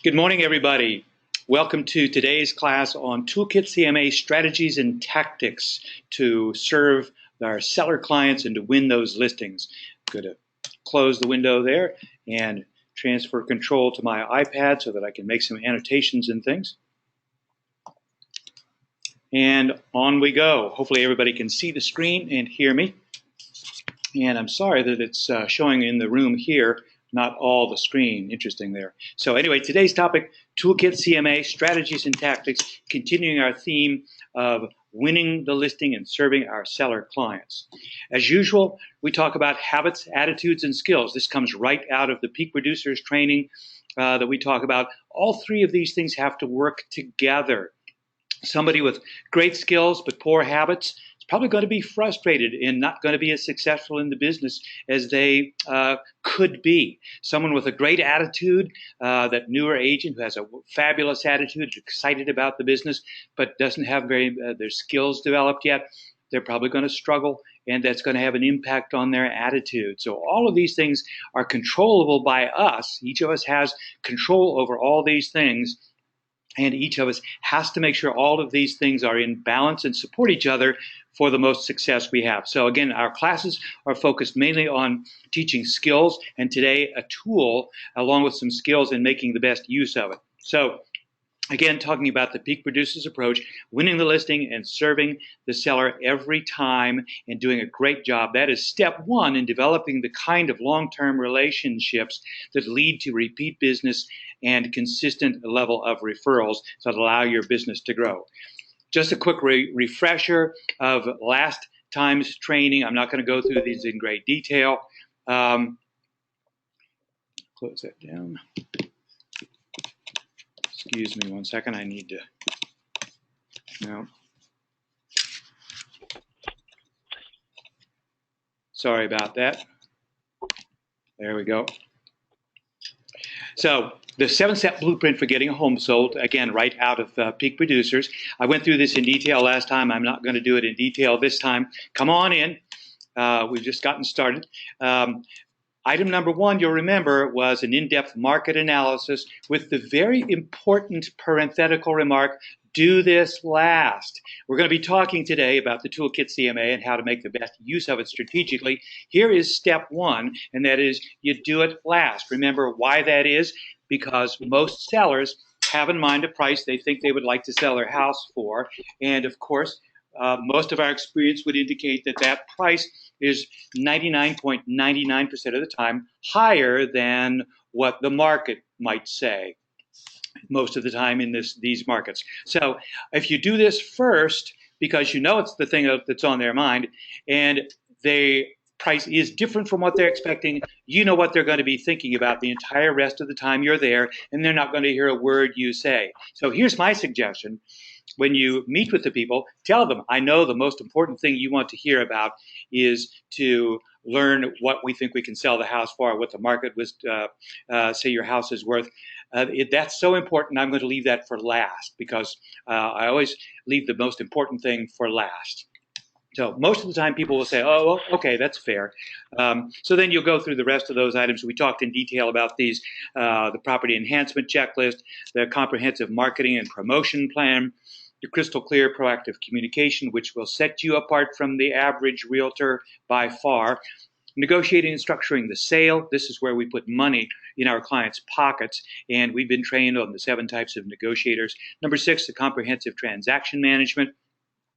Good morning, everybody. Welcome to today's class on Toolkit CMA strategies and tactics to serve our seller clients and to win those listings. I'm going to close the window there and transfer control to my iPad so that I can make some annotations and things. And on we go. Hopefully everybody can see the screen and hear me. And I'm sorry that it's showing in the room here, not all the screen. Interesting there. So anyway, today's topic, Toolkit CMA, strategies and tactics, continuing our theme of winning the listing and serving our seller clients. As usual, we talk about habits, attitudes, and skills. This comes right out of the Peak Producers training that we talk about. All three of these things have to work together. Somebody with great skills but poor habits is probably going to be frustrated and not going to be as successful in the business as they could be. Someone with a great attitude, that newer agent who has a fabulous attitude, excited about the business, but doesn't have their skills developed yet, they're probably going to struggle, and that's going to have an impact on their attitude. So all of these things are controllable by us. Each of us has control over all these things. And each of us has to make sure all of these things are in balance and support each other for the most success we have. So again, our classes are focused mainly on teaching skills, and today a tool along with some skills in making the best use of it. So again, talking about the Peak Producers approach, winning the listing and serving the seller every time and doing a great job. That is step one in developing the kind of long-term relationships that lead to repeat business and consistent level of referrals that allow your business to grow. Just a quick refresher of last time's training. I'm not going to go through these in great detail. Close that down. Excuse me one second, I need to, no. Sorry about that. There we go. So the 7-step blueprint for getting a home sold, again, right out of Peak Producers. I went through this in detail last time. I'm not going to do it in detail this time. Come on in. We've just gotten started. Item number one, you'll remember, was an in-depth market analysis with the very important parenthetical remark, do this last. We're going to be talking today about the Toolkit CMA and how to make the best use of it strategically. Here is step one, and that is you do it last. Remember why that is? Because most sellers have in mind a price they think they would like to sell their house for, and of course, most of our experience would indicate that that price is 99.99% of the time higher than what the market might say most of the time in these markets. So if you do this first, because you know it's the thing that's on their mind, and the price is different from what they're expecting, you know what they're going to be thinking about the entire rest of the time you're there, and they're not going to hear a word you say. So here's my suggestion. When you meet with the people, tell them, I know the most important thing you want to hear about is to learn what we think we can sell the house for, what the market was, say your house is worth. That's so important, I'm going to leave that for last, because I always leave the most important thing for last. So most of the time people will say, oh, well, okay, that's fair. So then you'll go through the rest of those items. We talked in detail about these, the property enhancement checklist, the comprehensive marketing and promotion plan, the crystal clear proactive communication, which will set you apart from the average realtor by far. Negotiating and structuring the sale. This is where we put money in our clients' pockets, and we've been trained on the 7 types of negotiators. Number 6, the comprehensive transaction management,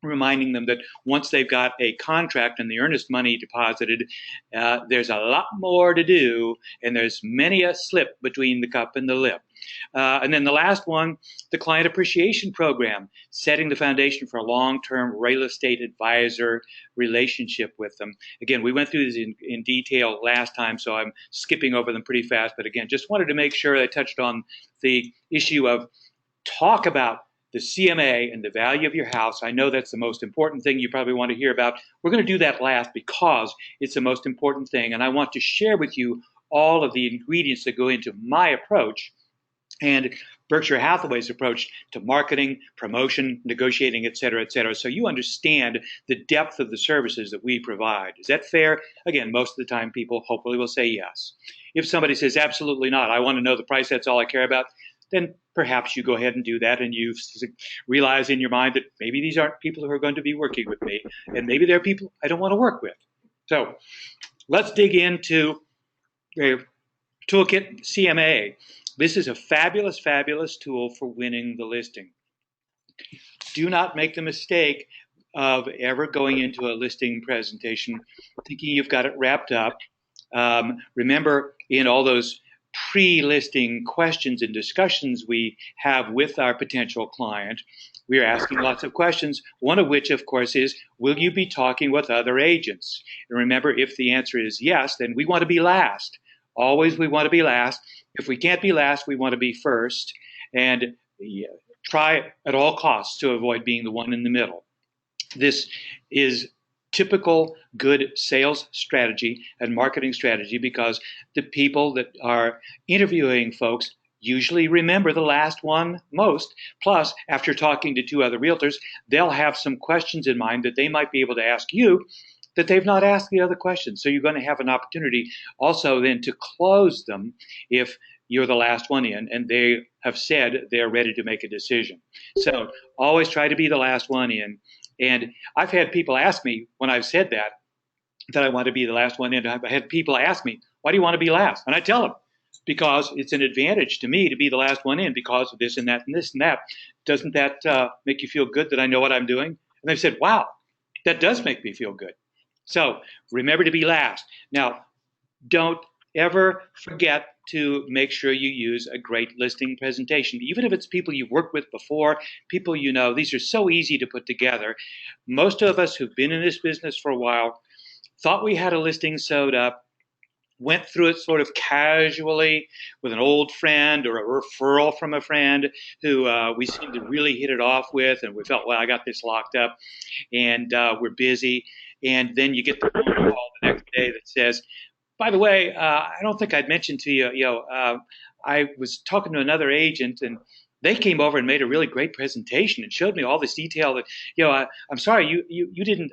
reminding them that once they've got a contract and the earnest money deposited, there's a lot more to do, and there's many a slip between the cup and the lip. And then the last one, the client appreciation program, setting the foundation for a long-term real estate advisor relationship with them. Again, we went through this in detail last time, so I'm skipping over them pretty fast. But again, just wanted to make sure I touched on the issue of talk about the CMA and the value of your house. I know that's the most important thing you probably want to hear about. We're going to do that last because it's the most important thing, and I want to share with you all of the ingredients that go into my approach and Berkshire Hathaway's approach to marketing, promotion, negotiating, et cetera, so you understand the depth of the services that we provide. Is that fair? Again, most of the time people hopefully will say yes. If somebody says absolutely not, I want to know the price, that's all I care about, then perhaps you go ahead and do that, and you realize in your mind that maybe these aren't people who are going to be working with me, and maybe they're people I don't want to work with. So let's dig into the Toolkit CMA. This is a fabulous, fabulous tool for winning the listing. Do not make the mistake of ever going into a listing presentation thinking you've got it wrapped up. Remember, in all those pre-listing questions and discussions we have with our potential client, we're asking lots of questions, one of which, of course, is, will you be talking with other agents? And remember, if the answer is yes, then we want to be last. Always we want to be last. If we can't be last, we want to be first. And try at all costs to avoid being the one in the middle. This is typical good sales strategy and marketing strategy because the people that are interviewing folks usually remember the last one most. Plus, after talking to two other realtors, they'll have some questions in mind that they might be able to ask you that they've not asked the other questions. So you're going to have an opportunity also then to close them if you're the last one in and they have said they're ready to make a decision. So always try to be the last one in. And I've had people ask me when I've said that I want to be the last one in. I've had people ask me, why do you want to be last? And I tell them, because it's an advantage to me to be the last one in because of this and that and this and that. Doesn't that make you feel good that I know what I'm doing? And they've said, wow, that does make me feel good. So remember to be last. Now, don't ever forget to make sure you use a great listing presentation, even if it's people you've worked with before, people you know. These are so easy to put together. Most of us who've been in this business for a while thought we had a listing sewed up, went through it sort of casually with an old friend or a referral from a friend who we seemed to really hit it off with, and we felt, well, I got this locked up, and we're busy. And then you get the phone call the next day that says, by the way, I don't think I'd mentioned to you, I was talking to another agent and they came over and made a really great presentation and showed me all this detail that, I'm sorry, you didn't,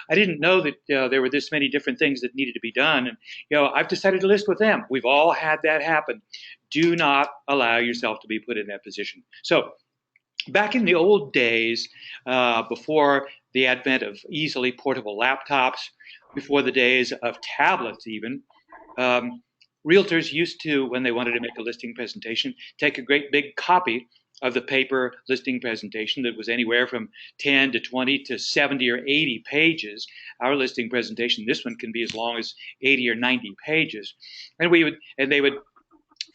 I didn't know that there were this many different things that needed to be done. And, I've decided to list with them. We've all had that happen. Do not allow yourself to be put in that position. So back in the old days, before the advent of easily portable laptops, before the days of tablets even, realtors used to, when they wanted to make a listing presentation, take a great big copy of the paper listing presentation that was anywhere from 10 to 20 to 70 or 80 pages. Our listing presentation, this one can be as long as 80 or 90 pages. And they would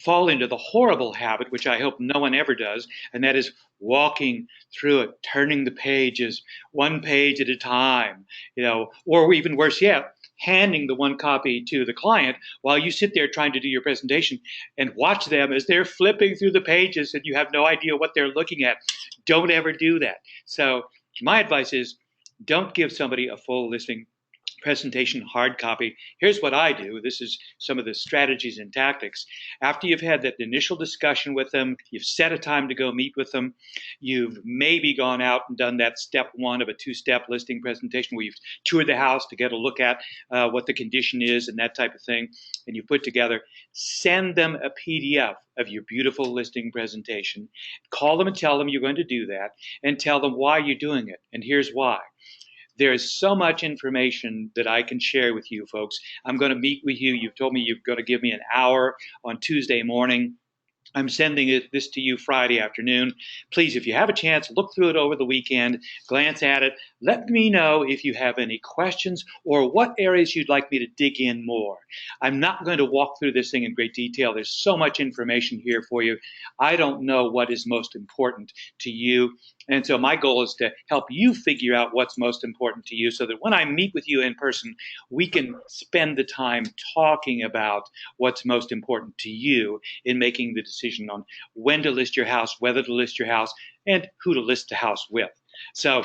fall into the horrible habit, which I hope no one ever does, and that is walking through it, turning the pages one page at a time, or even worse yet, handing the one copy to the client while you sit there trying to do your presentation and watch them as they're flipping through the pages and you have no idea what they're looking at. Don't ever do that. So my advice is don't give somebody a full listing presentation hard copy. Here's what I do. This is some of the strategies and tactics. After you've had that initial discussion with them, you've set a time to go meet with them, you've maybe gone out and done that step one of a two-step listing presentation where you've toured the house to get a look at what the condition is and that type of thing, and you put together, send them a PDF of your beautiful listing presentation. Call them and tell them you're going to do that, and tell them why you're doing it, and here's why. There is so much information that I can share with you folks. I'm going to meet with you. You've told me you're going to give me an hour on Tuesday morning. I'm sending this to you Friday afternoon. Please, if you have a chance, look through it over the weekend, glance at it. Let me know if you have any questions or what areas you'd like me to dig in more. I'm not going to walk through this thing in great detail. There's so much information here for you. I don't know what is most important to you. And so my goal is to help you figure out what's most important to you so that when I meet with you in person, we can spend the time talking about what's most important to you in making the decision on when to list your house, whether to list your house, and who to list the house with. So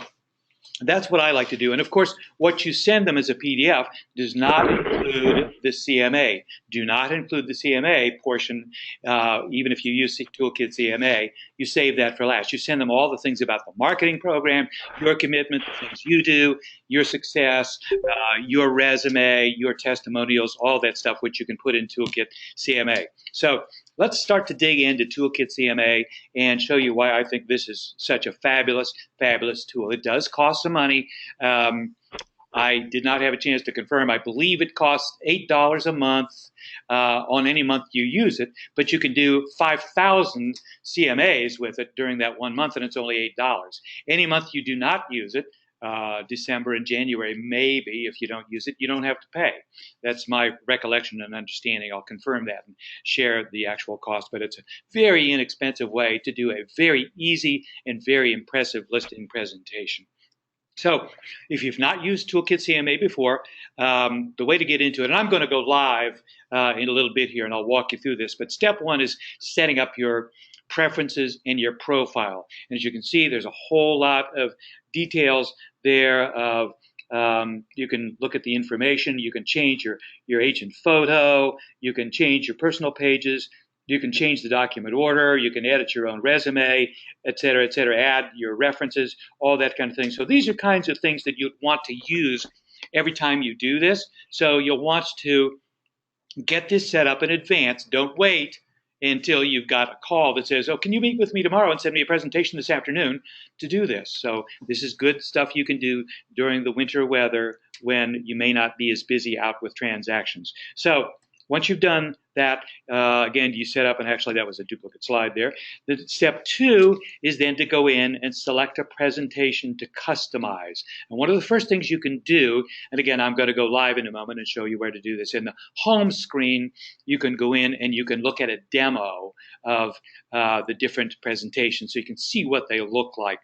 that's what I like to do. And of course, what you send them as a PDF does not include the CMA. Do not include the CMA portion, even if you use Toolkit CMA. You save that for last. You send them all the things about the marketing program, your commitment, the things you do, your success, your resume, your testimonials, all that stuff, which you can put in Toolkit CMA. So let's start to dig into Toolkit CMA and show you why I think this is such a fabulous, fabulous tool. It does cost some money. I did not have a chance to confirm. I believe it costs $8 a month on any month you use it, but you can do 5,000 CMAs with it during that 1 month, and it's only $8. Any month you do not use it, December and January, maybe if you don't use it, you don't have to pay. That's my recollection and understanding. I'll confirm that and share the actual cost, but it's a very inexpensive way to do a very easy and very impressive listing presentation. So if you've not used Toolkit CMA before, the way to get into it, and I'm going to go live in a little bit here, and I'll walk you through this, but step one is setting up your preferences and your profile. And as you can see, there's a whole lot of details there of you can look at the information, you can change your agent photo, you can change your personal pages, you can change the document order, you can edit your own resume, et cetera, add your references, all that kind of thing. So these are kinds of things that you'd want to use every time you do this. So you'll want to get this set up in advance. Don't wait until you've got a call that says, oh, can you meet with me tomorrow and send me a presentation this afternoon to do this? So this is good stuff you can do during the winter weather when you may not be as busy out with transactions. So once you've done that, again, you set up, and actually that was a duplicate slide there. Step two is then to go in and select a presentation to customize. And one of the first things you can do, and again, I'm going to go live in a moment and show you where to do this. In the home screen, you can go in and you can look at a demo of the different presentations so you can see what they look like.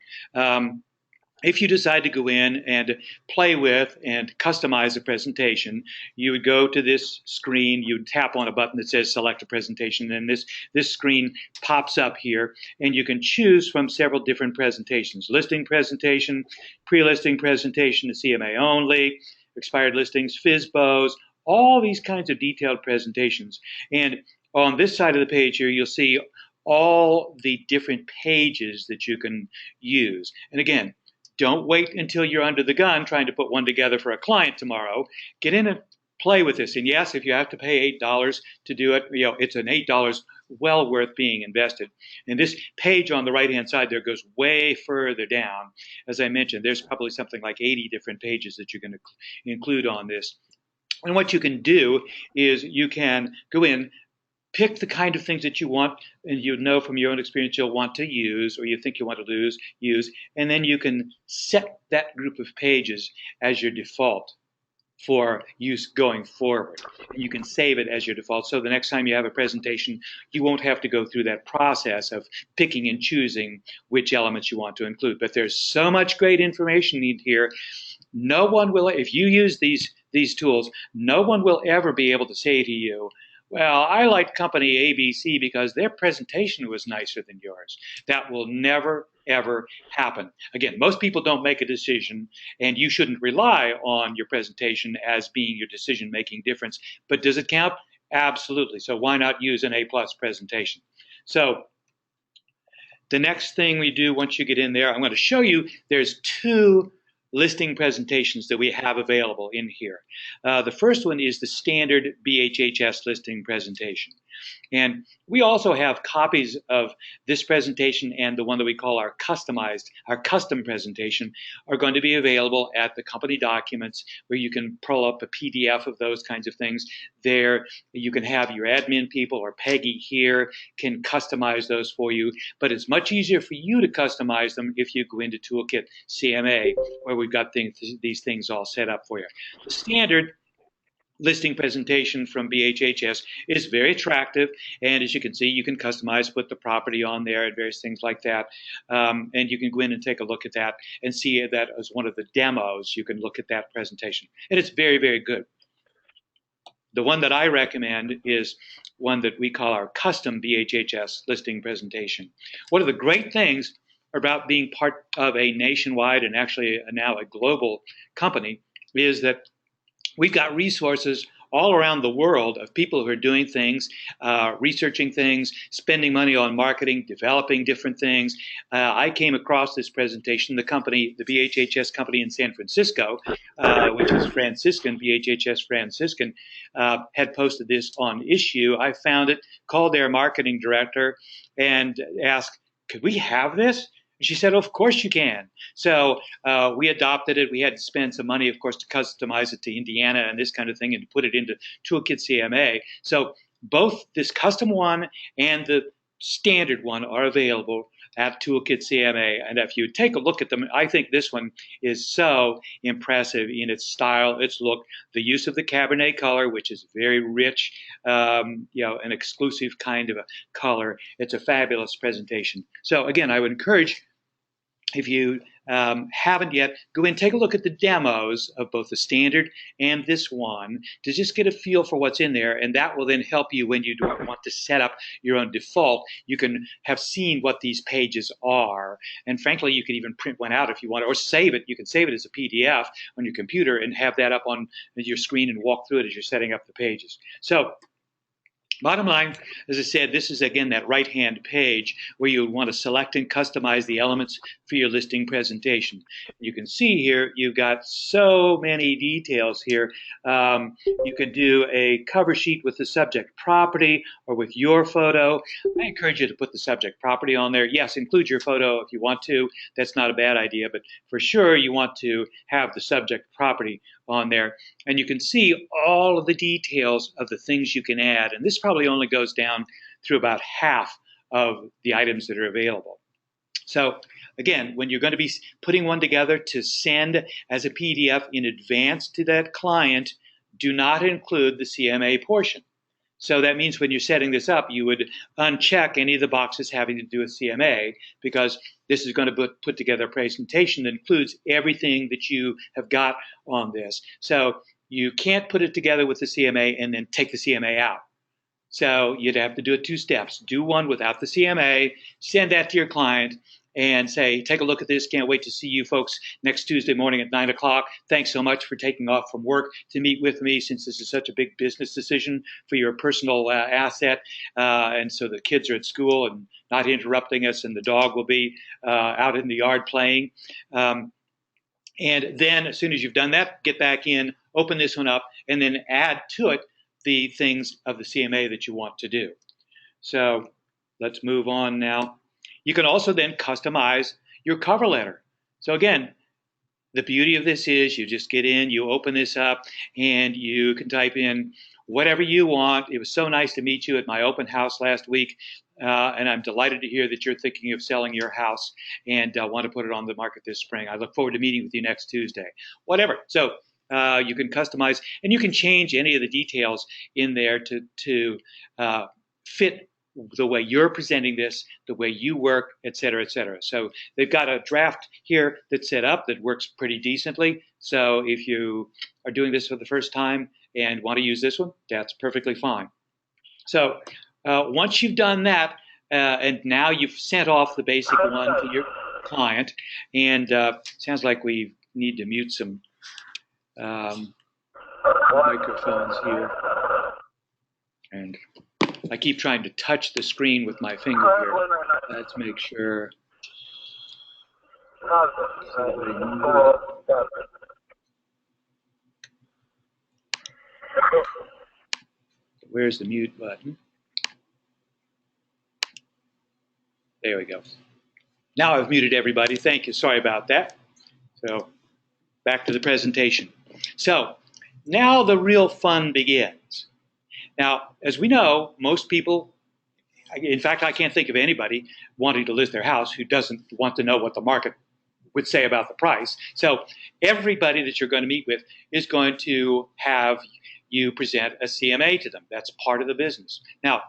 If you decide to go in and play with and customize a presentation, you would go to this screen, you would tap on a button that says select a presentation, and this screen pops up here, and you can choose from several different presentations: listing presentation, pre-listing presentation, the CMA only, expired listings, FSBOs, all these kinds of detailed presentations. And on this side of the page here, you'll see all the different pages that you can use. And again, don't wait until you're under the gun trying to put one together for a client tomorrow. Get in and play with this. And yes, if you have to pay $8 to do it, it's an $8 well worth being invested. And this page on the right-hand side there goes way further down. As I mentioned, there's probably something like 80 different pages that you're going to include on this. And what you can do is you can go in, pick the kind of things that you want, and you know from your own experience you'll want to use, or you think you want to use, and then you can set that group of pages as your default for use going forward. And you can save it as your default, so the next time you have a presentation, you won't have to go through that process of picking and choosing which elements you want to include. But there's so much great information in here. No one will, if you use these tools, no one will ever be able to say to you, well, I like company ABC because their presentation was nicer than yours. That will never, ever happen. Again, most people don't make a decision, and you shouldn't rely on your presentation as being your decision-making difference. But does it count? Absolutely. So why not use an A-plus presentation? So the next thing we do once you get in there, I'm going to show you there's two listing presentations that we have available in here. The first one is the standard BHHS listing presentation. And we also have copies of this presentation and the one that we call our custom presentation are going to be available at the company documents, where you can pull up a PDF of those kinds of things. There you can have your admin people, or Peggy here can customize those for you, but it's much easier for you to customize them if you go into Toolkit CMA, where we've got these things all set up for you. The standard listing presentation from BHHS is very attractive, and as you can see, you can customize, put the property on there and various things like that, and you can go in and take a look at that and see that as one of the demos. You can look at that presentation, and it's very, very good. The one that I recommend is one that we call our custom BHHS listing presentation. One of the great things about being part of a nationwide and actually now a global company is that we've got resources all around the world of people who are doing things, researching things, spending money on marketing, developing different things. I came across this presentation. The company, the BHHS company in San Francisco, which is Franciscan, BHHS Franciscan, had posted this on Issue. I found it, called their marketing director, and asked, could we have this? She said, of course you can. So we adopted it. We had to spend some money, of course, to customize it to Indiana and this kind of thing and to put it into Toolkit CMA. So both this custom one and the standard one are available at Toolkit CMA. And if you take a look at them, I think this one is so impressive in its style, its look, the use of the Cabernet color, which is very rich, an exclusive kind of a color. It's a fabulous presentation. So again, I would encourage, if you haven't yet, go in and take a look at the demos of both the standard and this one to just get a feel for what's in there, and that will then help you when you want to set up your own default. You can have seen what these pages are, and frankly, you can even print one out if you want, or save it. You can save it as a PDF on your computer and have that up on your screen and walk through it as you're setting up the pages. So bottom line, as I said, this is again that right-hand page where you want to select and customize the elements for your listing presentation. You can see here you've got so many details here. You could do a cover sheet with the subject property or with your photo. I encourage you to put the subject property on there. Yes, include your photo if you want to. That's not a bad idea, but for sure you want to have the subject property on there. And you can see all of the details of the things you can add. And this probably only goes down through about half of the items that are available. So again, when you're going to be putting one together to send as a PDF in advance to that client, do not include the CMA portion. So that means when you're setting this up, you would uncheck any of the boxes having to do with CMA, because this is going to put together a presentation that includes everything that you have got on this. So you can't put it together with the CMA and then take the CMA out. So you'd have to do it two steps. Do one without the CMA, send that to your client, and say, take a look at this. Can't wait to see you folks next Tuesday morning at 9 o'clock. Thanks so much for taking off from work to meet with me, since this is such a big business decision for your personal asset. And so the kids are at school and not interrupting us, and the dog will be out in the yard playing. And then as soon as you've done that, get back in, open this one up, and then add to it the things of the CMA that you want to do. So let's move on now. You can also then customize your cover letter. So again, the beauty of this is you just get in, you open this up, and you can type in whatever you want. It was so nice to meet you at my open house last week, and I'm delighted to hear that you're thinking of selling your house and want to put it on the market this spring. I look forward to meeting with you next Tuesday. Whatever. So you can customize, and you can change any of the details in there to fit the way you're presenting this, the way you work, et cetera, et cetera. So they've got a draft here that's set up that works pretty decently. So if you are doing this for the first time and want to use this one, that's perfectly fine. So once you've done that, and now you've sent off the basic one to your client, and sounds like we need to mute some microphones here. And I keep trying to touch the screen with my finger here. Let's make sure. Where's the mute button? There we go. Now I've muted everybody. Thank you. Sorry about that. So back to the presentation. So now the real fun begins. Now, as we know, most people, in fact, I can't think of anybody wanting to list their house who doesn't want to know what the market would say about the price. So everybody that you're going to meet with is going to have you present a CMA to them. That's part of the business. Now,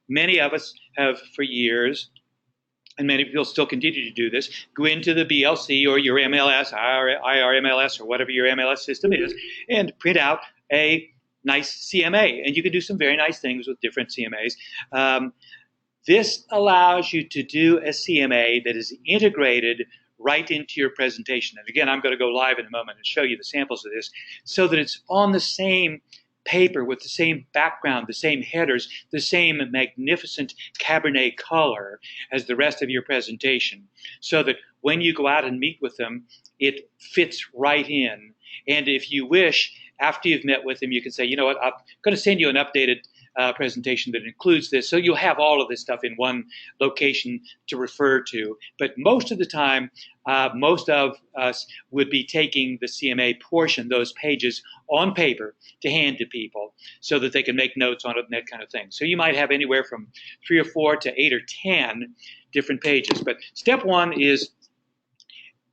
many of us have for years, and many people still continue to do this, go into the BLC or your MLS, IRMLS, or whatever your MLS system is, and print out a nice CMA. And you can do some very nice things with different CMAs. This allows you to do a CMA that is integrated right into your presentation. And again, I'm going to go live in a moment and show you the samples of this so that it's on the same paper with the same background, the same headers, the same magnificent Cabernet color as the rest of your presentation, so that when you go out and meet with them, it fits right in. And if you wish, after you've met with them, you can say, you know what, I'm going to send you an updated presentation that includes this, so you'll have all of this stuff in one location to refer to. But most of the time, most of us would be taking the CMA portion, those pages, on paper to hand to people so that they can make notes on it and that kind of thing. So you might have anywhere from 3 or 4 to 8 or 10 different pages. But step one is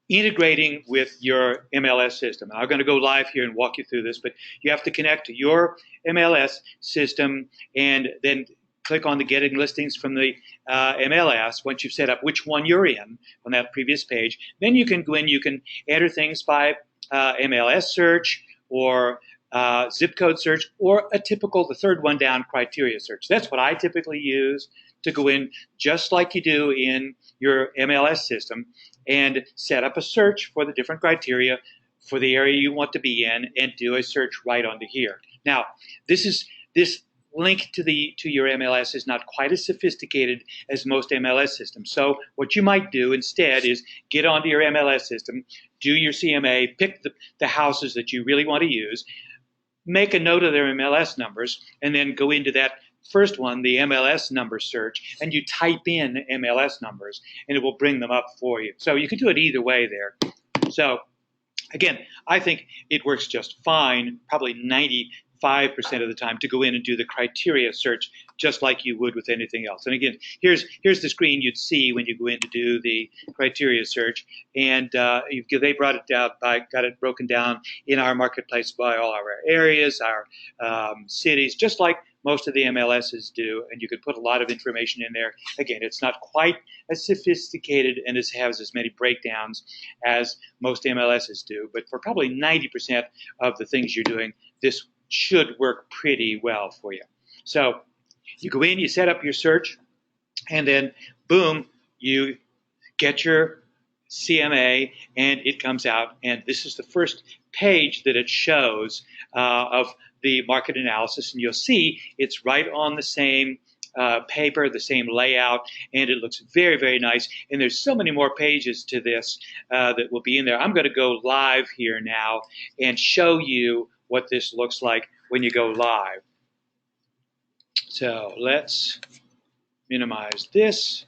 integrating with your MLS system. I'm going to go live here and walk you through this, but you have to connect to your MLS system and then click on the Getting Listings from the MLS once you've set up which one you're in on that previous page. Then you can go in, you can enter things by MLS search or zip code search, or a typical, the third one down, criteria search. That's what I typically use to go in, just like you do in your MLS system, and set up a search for the different criteria for the area you want to be in, and do a search right onto here. Now, this link to your MLS is not quite as sophisticated as most MLS systems. So what you might do instead is get onto your MLS system, do your CMA, pick the houses that you really want to use, make a note of their MLS numbers, and then go into that first one, the MLS number search, and you type in MLS numbers, and it will bring them up for you. So you can do it either way there. So again, I think it works just fine, probably 95% of the time, to go in and do the criteria search just like you would with anything else. And again, here's the screen you'd see when you go in to do the criteria search, and they brought it down got it broken down in our marketplace by all our areas, our cities, just like most of the MLSs do, and you could put a lot of information in there. Again, it's not quite as sophisticated and has as many breakdowns as most MLSs do, but for probably 90% of the things you're doing, this should work pretty well for you. So you go in, you set up your search, and then boom, you get your CMA, and it comes out, and this is the first page that it shows of the market analysis, and you'll see it's right on the same paper, the same layout, and it looks very, very nice. And there's so many more pages to this that will be in there. I'm going to go live here now and show you what this looks like when you go live. So let's minimize this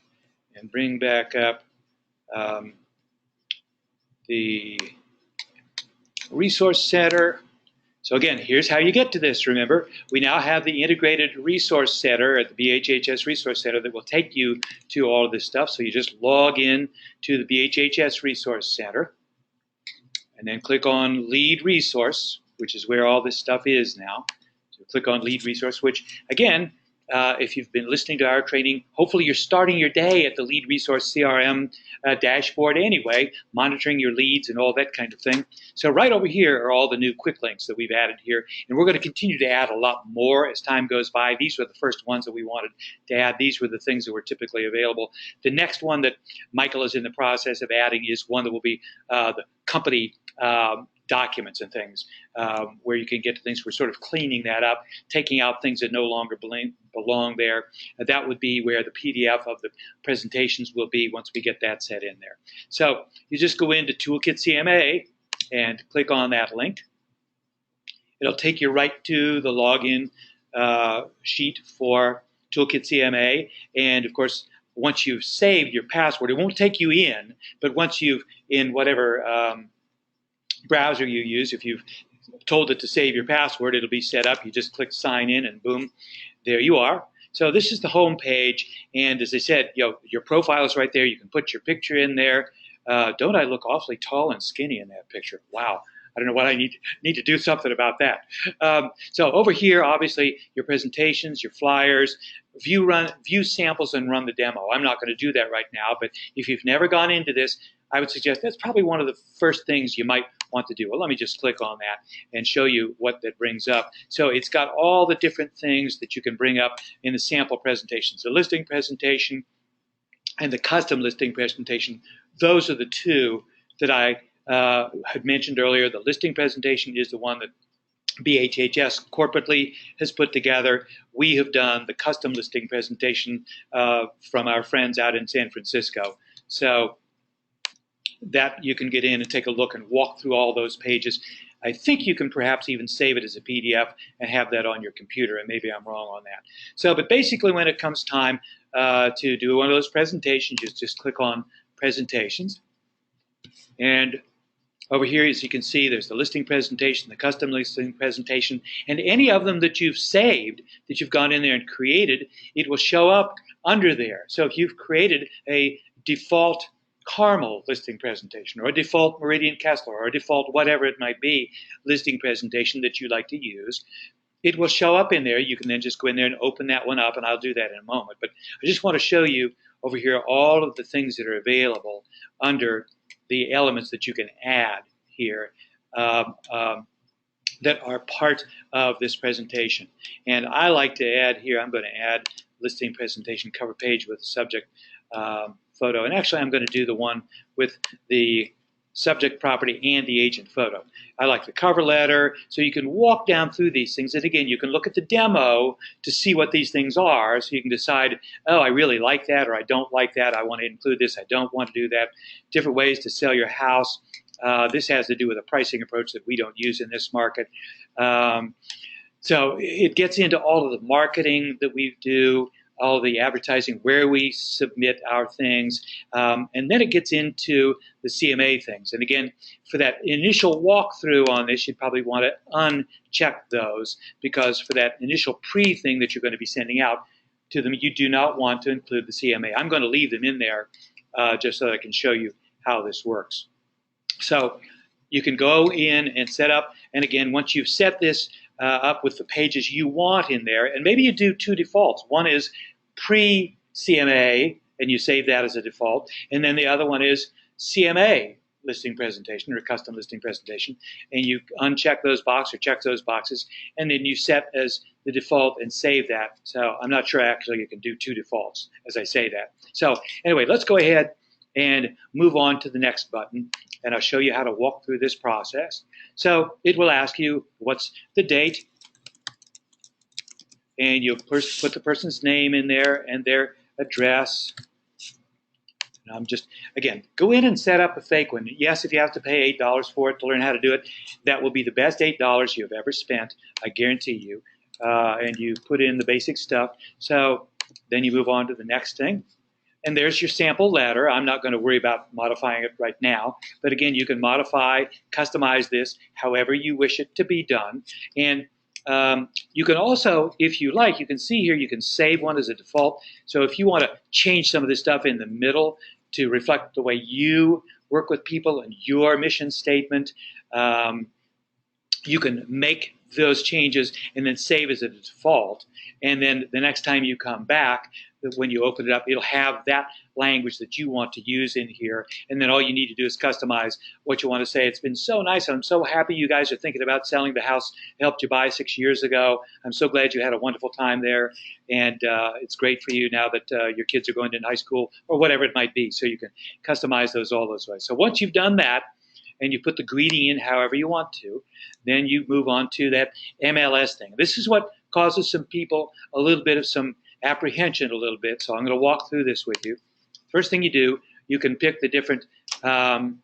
and bring back up the Resource Center. So again, here's how you get to this. Remember, we now have the integrated resource center at the BHHS Resource Center that will take you to all of this stuff. So you just log in to the BHHS Resource Center and then click on Lead Resource, which is where all this stuff is now. So click on Lead Resource, which again, if you've been listening to our training, hopefully you're starting your day at the Lead Resource CRM dashboard anyway, monitoring your leads and all that kind of thing. So right over here are all the new quick links that we've added here, and we're going to continue to add a lot more as time goes by. These were the first ones that we wanted to add. These were the things that were typically available. The next one that Michael is in the process of adding is one that will be the company documents and things, where you can get to things. We're sort of cleaning that up, taking out things that no longer belong there. That would be where the PDF of the presentations will be once we get that set in there. So you just go into Toolkit CMA and click on that link. It'll take you right to the login sheet for Toolkit CMA, and of course, once you've saved your password, it won't take you in, but once you've, in whatever browser you use, if you've told it to save your password, it'll be set up. You just click sign in and boom, there you are. So this is the home page, and as I said, your profile is right there. You can put your picture in there. Don't I look awfully tall and skinny in that picture? Wow. I don't know what I need to do something about that. So over here, obviously, your presentations, your flyers, view samples and run the demo. I'm not going to do that right now, but if you've never gone into this, I would suggest that's probably one of the first things you might want to do. Well, let me just click on that and show you what that brings up. So it's got all the different things that you can bring up in the sample presentations. The listing presentation and the custom listing presentation, those are the two that I had mentioned earlier. The listing presentation is the one that BHHS corporately has put together. We have done the custom listing presentation from our friends out in San Francisco. So that you can get in and take a look and walk through all those pages. I think you can perhaps even save it as a PDF and have that on your computer, and maybe I'm wrong on that. So, but basically when it comes time to do one of those presentations, you just click on Presentations. And over here, as you can see, there's the listing presentation, the custom listing presentation, and any of them that you've saved, that you've gone in there and created, it will show up under there. So if you've created a default Carmel listing presentation, or a default Meridian Kessler, or a default whatever it might be listing presentation that you like to use, it will show up in there. You can then just go in there and open that one up, and I'll do that in a moment. But I just want to show you over here all of the things that are available under the elements that you can add here that are part of this presentation. And I like to add here, I'm going to add listing presentation cover page with subject photo. And actually, I'm going to do the one with the subject property and the agent photo. I like the cover letter, so you can walk down through these things. And again, you can look at the demo to see what these things are, so you can decide, oh, I really like that, or I don't like that, I want to include this, I don't want to do that. Different ways to sell your house. This has to do with a pricing approach that we don't use in this market. So it gets into all of the marketing that we do, all the advertising, where we submit our things, and then it gets into the CMA things. And again, for that initial walkthrough on this, you'd probably want to uncheck those, because for that initial pre-thing that you're going to be sending out to them, you do not want to include the CMA. I'm going to leave them in there just so that I can show you how this works. So you can go in and set up, and again, once you've set this up with the pages you want in there, and maybe you do two defaults. One is pre-CMA, and you save that as a default, and then the other one is CMA listing presentation or custom listing presentation, and you uncheck those boxes or check those boxes, and then you set as the default and save that. So I'm not sure actually you can do two defaults as I say that. So anyway, let's go ahead and move on to the next button, and I'll show you how to walk through this process. So it will ask you what's the date, and you'll put the person's name in there and their address. And I'm just, again, go in and set up a fake one. Yes, if you have to pay $8 for it to learn how to do it, that will be the best $8 you've ever spent, I guarantee you. And you put in the basic stuff. So then you move on to the next thing. And there's your sample letter. I'm not going to worry about modifying it right now. But again, you can modify, customize this however you wish it to be done. And you can also, if you like, you can see here, you can save one as a default. So if you want to change some of this stuff in the middle to reflect the way you work with people and your mission statement, you can make those changes and then save as a default. And then the next time you come back, when you open it up, it'll have that language that you want to use in here. And then all you need to do is customize what you want to say. It's been so nice. I'm so happy you guys are thinking about selling the house I helped you buy 6 years ago. I'm so glad you had a wonderful time there. And it's great for you now that your kids are going to high school or whatever it might be. So you can customize those all those ways. So once you've done that, and you put the greeting in however you want to, then you move on to that MLS thing. This is what causes some people a little bit of some apprehension a little bit, so I'm going to walk through this with you. First thing you do, you can pick the different MLSs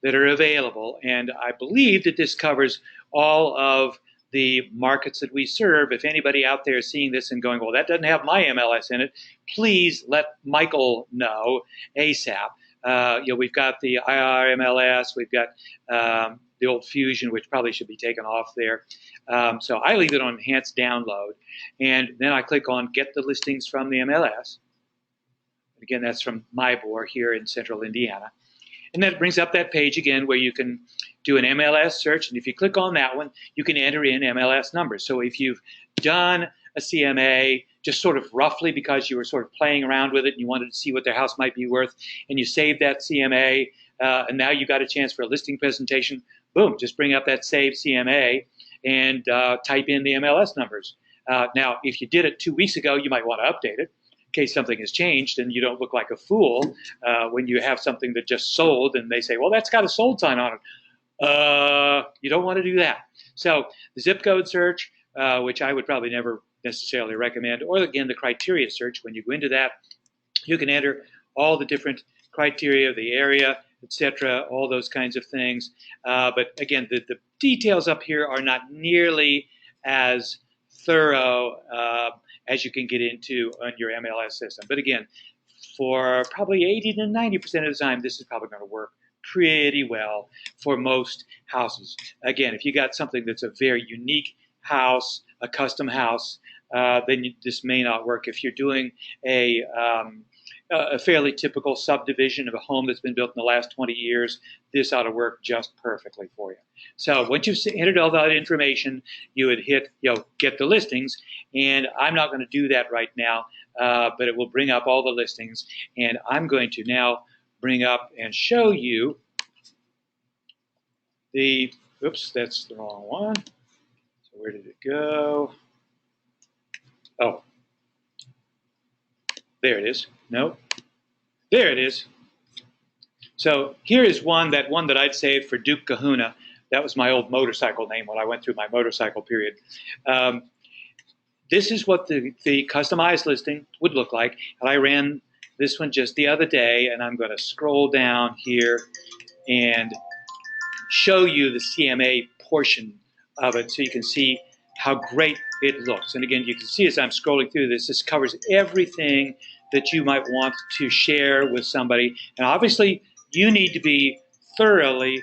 that are available, and I believe that this covers all of the markets that we serve. If anybody out there is seeing this and going, well, that doesn't have my MLS in it, please let Michael know ASAP. We've got the IRMLS, we've got the old Fusion, which probably should be taken off there. So I leave it on Enhanced Download, and then I click on Get the Listings from the MLS. Again, that's from MyBor here in Central Indiana. And that brings up that page again where you can do an MLS search, and if you click on that one, you can enter in MLS numbers. So if you've done a CMA just sort of roughly because you were sort of playing around with it and you wanted to see what their house might be worth, and you saved that CMA, and now you got a chance for a listing presentation, boom, just bring up that saved CMA and type in the MLS numbers. Now, if you did it 2 weeks ago, you might want to update it in case something has changed and you don't look like a fool when you have something that just sold and they say, well, that's got a sold sign on it. You don't want to do that. So the zip code search, which I would probably never necessarily recommend, or again, the criteria search, when you go into that, you can enter all the different criteria, the area, etc., all those kinds of things. But again, the details up here are not nearly as thorough as you can get into on your MLS system. But again, for probably 80 to 90% of the time, this is probably going to work pretty well for most houses. Again, if you got something that's a very unique house, a custom house, then this may not work. If you're doing a fairly typical subdivision of a home that's been built in the last 20 years, this ought to work just perfectly for you. So once you've entered all that information, you would hit, get the listings. And I'm not going to do that right now, but it will bring up all the listings. And I'm going to now bring up and show you the, oops, that's the wrong one. So where did it go? Oh, there it is. No, there it is. So here is one that I'd saved for Duke Kahuna. That was my old motorcycle name when I went through my motorcycle period. This is what the customized listing would look like. And I ran this one just the other day, and I'm going to scroll down here and show you the CMA portion of it so you can see how great it looks. And again, you can see as I'm scrolling through this, this covers everything that you might want to share with somebody. And obviously, you need to be thoroughly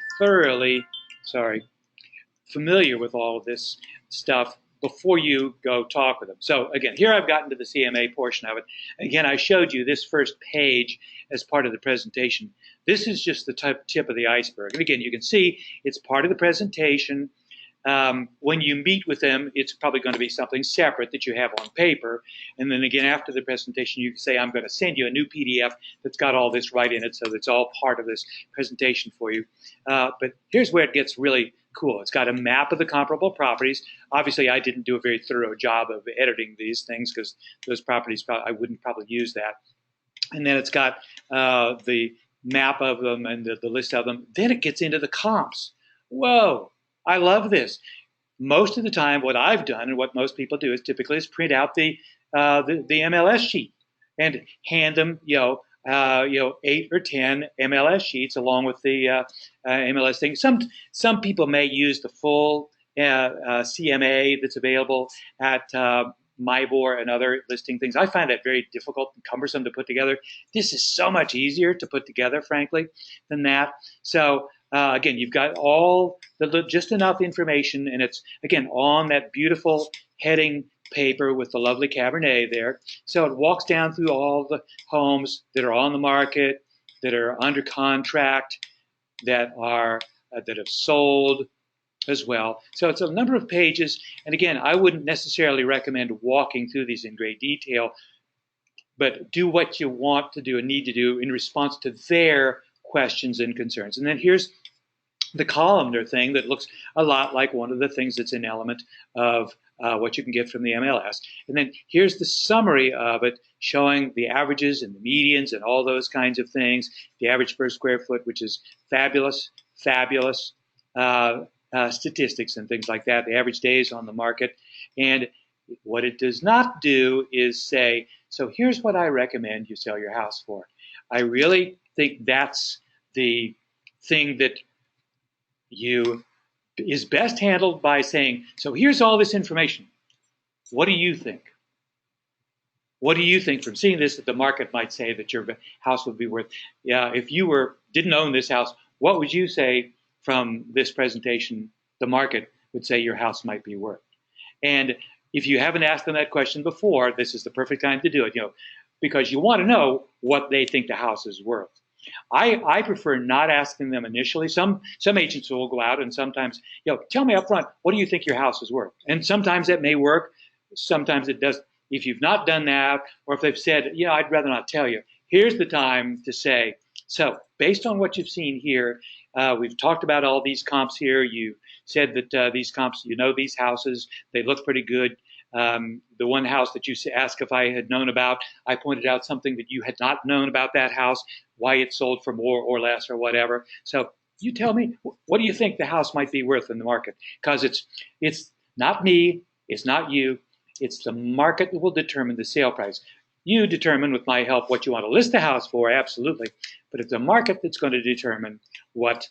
familiar with all of this stuff before you go talk with them. So again, here I've gotten to the CMA portion of it. Again, I showed you this first page as part of the presentation. This is just the tip of the iceberg. And again, you can see it's part of the presentation. When you meet with them, it's probably going to be something separate that you have on paper. And then again, after the presentation, you can say, I'm going to send you a new PDF that's got all this right in it, so it's all part of this presentation for you. But here's where it gets really cool. It's got a map of the comparable properties. Obviously, I didn't do a very thorough job of editing these things because those properties, I wouldn't probably use that. And then it's got the map of them and the list of them. Then it gets into the comps. Whoa. I love this. Most of the time, what I've done and what most people do is typically print out the MLS sheet and hand them, 8 or 10 MLS sheets along with the MLS thing. Some people may use the full CMA that's available at MyBor and other listing things. I find that very difficult and cumbersome to put together. This is so much easier to put together, frankly, than that. So again, you've got all just enough information, and it's, again, on that beautiful heading paper with the lovely Cabernet there. So it walks down through all the homes that are on the market, that are under contract, that have sold as well. So it's a number of pages. And again, I wouldn't necessarily recommend walking through these in great detail, but do what you want to do and need to do in response to their questions and concerns. And then here's the columnar thing that looks a lot like one of the things that's an element of what you can get from the MLS. And then here's the summary of it, showing the averages and the medians and all those kinds of things, the average per square foot, which is fabulous statistics and things like that, the average days on the market. And what it does not do is say, so here's what I recommend you sell your house for. I really think that's the thing that is best handled by saying, so here's all this information. What do you think? What do you think from seeing this that the market might say that your house would be worth? Yeah, if you didn't own this house, what would you say from this presentation the market would say your house might be worth? And if you haven't asked them that question before, this is the perfect time to do it, because you want to know what they think the house is worth. I prefer not asking them initially. Some agents will go out and sometimes, tell me up front, what do you think your house is worth? And sometimes that may work. Sometimes it does. If you've not done that, or if they've said, I'd rather not tell you, here's the time to say, so based on what you've seen here, we've talked about all these comps here. You said that these comps, these houses, they look pretty good. The one house that you asked if I had known about, I pointed out something that you had not known about that house, why it sold for more or less or whatever. So You tell me, what do you think the house might be worth in the market? Because it's not me, it's not you, it's the market that will determine the sale price. You determine with my help what you want to list the house for, absolutely, but it's the market that's going to determine what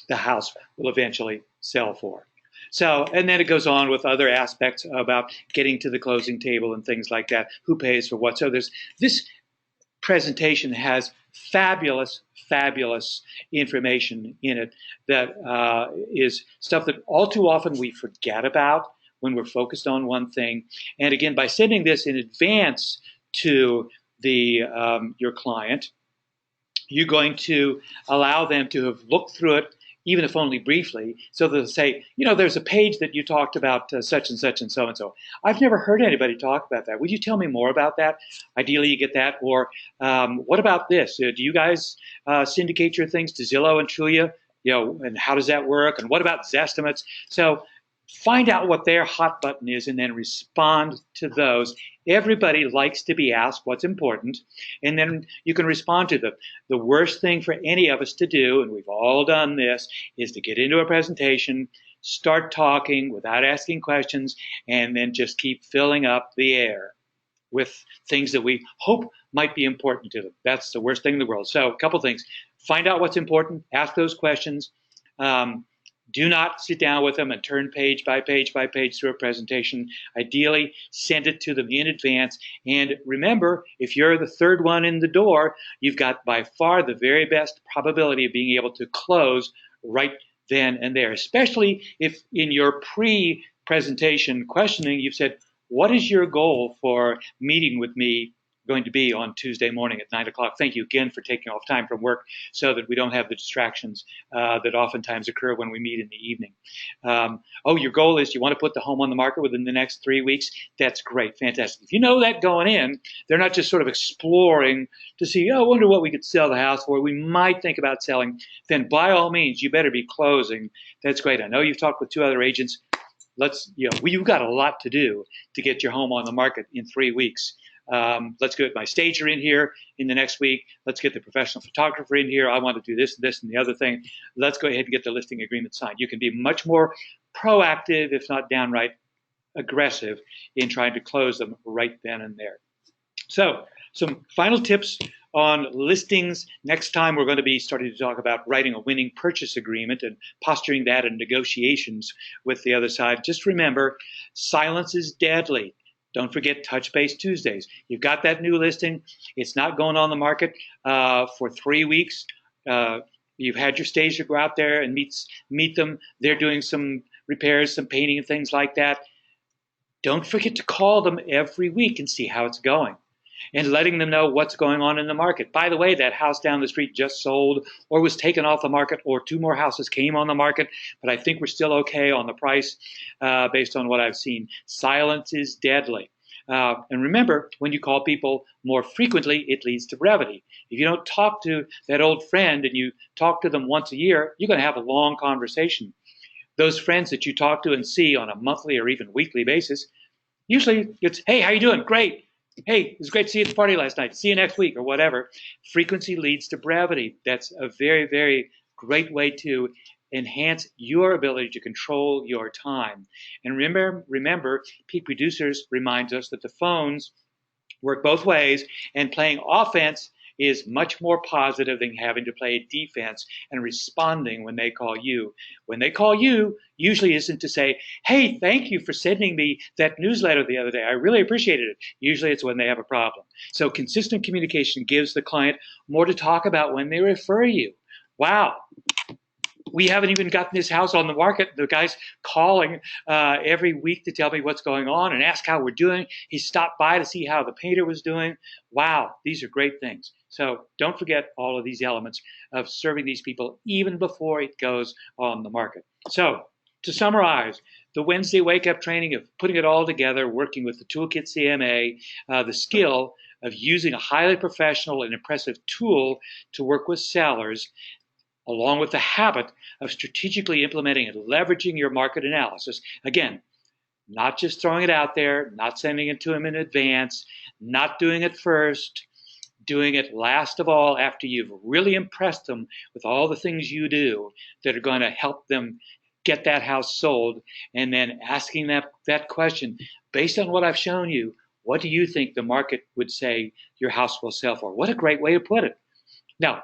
the house will eventually sell for. So, and then it goes on with other aspects about getting to the closing table and things like that, who pays for what. So there's this presentation has fabulous, fabulous information in it that is stuff that all too often we forget about when we're focused on one thing. And again, by sending this in advance to the your client, you're going to allow them to have looked through it, even if only briefly, so they'll say, you know, there's a page that you talked about such and such and so and so. I've never heard anybody talk about that. Would you tell me more about that? Ideally, you get that. Or what about this? Do you guys syndicate your things to Zillow and Trulia? You know, and how does that work? And what about Zestimates? So find out what their hot button is and then respond to those. Everybody likes to be asked what's important, and then you can respond to them. The worst thing for any of us to do, and we've all done this, is to get into a presentation, start talking without asking questions, and then just keep filling up the air with things that we hope might be important to them. That's the worst thing in the world. So a couple things. Find out what's important, ask those questions. Do not sit down with them and turn page by page by page through a presentation. Ideally, send it to them in advance. And remember, if you're the third one in the door, you've got by far the very best probability of being able to close right then and there, especially if in your pre-presentation questioning, you've said, what is your goal for meeting with me going to be on Tuesday morning at 9 o'clock? Thank you again for taking off time from work so that we don't have the distractions that oftentimes occur when we meet in the evening. Oh, your goal is you want to put the home on the market within the next 3 weeks? That's great, fantastic. If you know that going in, they're not just sort of exploring to see, oh, I wonder what we could sell the house for, we might think about selling, then by all means, you better be closing. That's great. I know you've talked with 2 other agents. You've got a lot to do to get your home on the market in 3 weeks. Let's get my stager in here in the next week. Let's get the professional photographer in here. I want to do this, and the other thing. Let's go ahead and get the listing agreement signed. You can be much more proactive, if not downright aggressive, in trying to close them right then and there. So, some final tips on listings. Next time, we're going to be starting to talk about writing a winning purchase agreement and posturing that in negotiations with the other side. Just remember, silence is deadly. Don't forget Touch Base Tuesdays. You've got that new listing. It's not going on the market for 3 weeks. You've had your stager go out there and meet them. They're doing some repairs, some painting and things like that. Don't forget to call them every week and see how it's going, and letting them know what's going on in the market. By the way, that house down the street just sold or was taken off the market, or 2 more houses came on the market, but I think we're still okay on the price based on what I've seen. Silence is deadly. And remember, when you call people more frequently, it leads to brevity. If you don't talk to that old friend and you talk to them once a year, you're going to have a long conversation. Those friends that you talk to and see on a monthly or even weekly basis, usually it's, hey, how you doing? Great. Hey, it was great to see you at the party last night. See you next week, or whatever. Frequency leads to brevity. That's a very, very great way to enhance your ability to control your time. And remember, Peak Producers reminds us that the phones work both ways, and playing offense is much more positive than having to play defense and responding when they call you. When they call you, usually isn't to say, hey, thank you for sending me that newsletter the other day. I really appreciated it. Usually it's when they have a problem. So consistent communication gives the client more to talk about when they refer you. Wow. We haven't even gotten this house on the market. The guy's calling every week to tell me what's going on and ask how we're doing. He stopped by to see how the painter was doing. Wow, these are great things. So don't forget all of these elements of serving these people even before it goes on the market. So to summarize, the Wednesday wake-up training of putting it all together, working with the Toolkit CMA, the skill of using a highly professional and impressive tool to work with sellers, along with the habit of strategically implementing and leveraging your market analysis. Again, not just throwing it out there, not sending it to them in advance, not doing it first, doing it last of all after you've really impressed them with all the things you do that are going to help them get that house sold, and then asking that question, based on what I've shown you, what do you think the market would say your house will sell for? What a great way to put it. Now,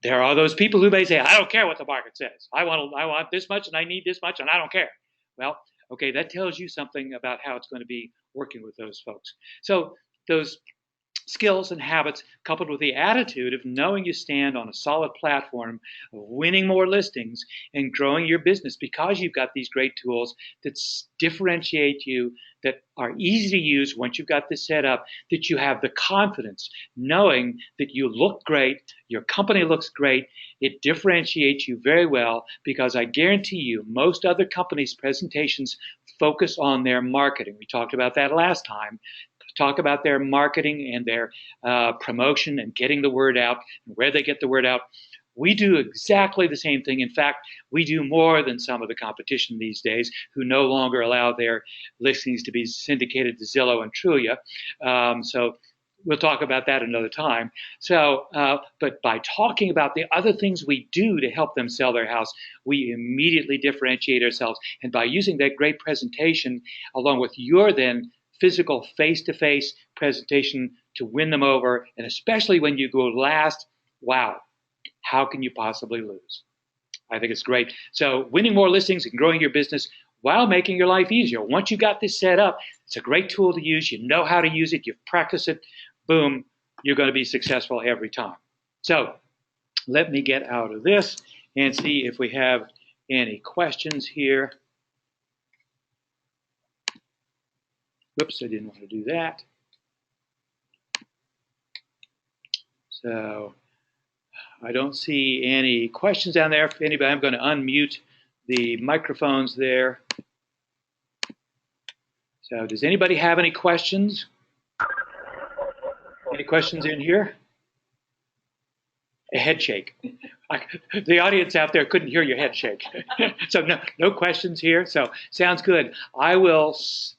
there are those people who may say, I don't care what the market says. I want this much and I need this much and I don't care. Well, okay, that tells you something about how it's going to be working with those folks. So those skills and habits, coupled with the attitude of knowing you stand on a solid platform, of winning more listings and growing your business because you've got these great tools that differentiate you, that are easy to use once you've got this set up, that you have the confidence knowing that you look great, your company looks great, it differentiates you very well, because I guarantee you most other companies' presentations focus on their marketing. We talked about that last time. Talk about their marketing and their promotion and getting the word out and where they get the word out. We do exactly the same thing. In fact, we do more than some of the competition these days, who no longer allow their listings to be syndicated to Zillow and Trulia. So we'll talk about that another time. So, but by talking about the other things we do to help them sell their house, we immediately differentiate ourselves. And by using that great presentation, along with your then physical face-to-face presentation to win them over, and especially when you go last, wow, how can you possibly lose? I think it's great. So winning more listings and growing your business while making your life easier. Once you got this set up, it's a great tool to use. You know how to use it. You've practiced it. Boom, you're going to be successful every time. So let me get out of this and see if we have any questions here. Whoops, I didn't want to do that. So I don't see any questions down there. If anybody, I'm going to unmute the microphones there. So does anybody have any questions? Any questions in here? A head shake. The audience out there couldn't hear your head shake. So no questions here. So sounds good. I will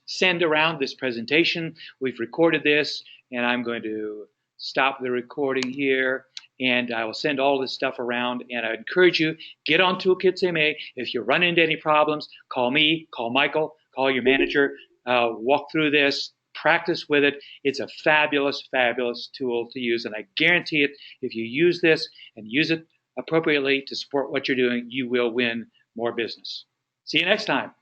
send around this presentation. We've recorded this, and I'm going to stop the recording here, and I will send all this stuff around. And I encourage you, get on Toolkit CMA. If you run into any problems, call me, call Michael, call your manager, walk through this, practice with it. It's a fabulous, fabulous tool to use, and I guarantee it, if you use this and use it appropriately to support what you're doing, you will win more business. See you next time.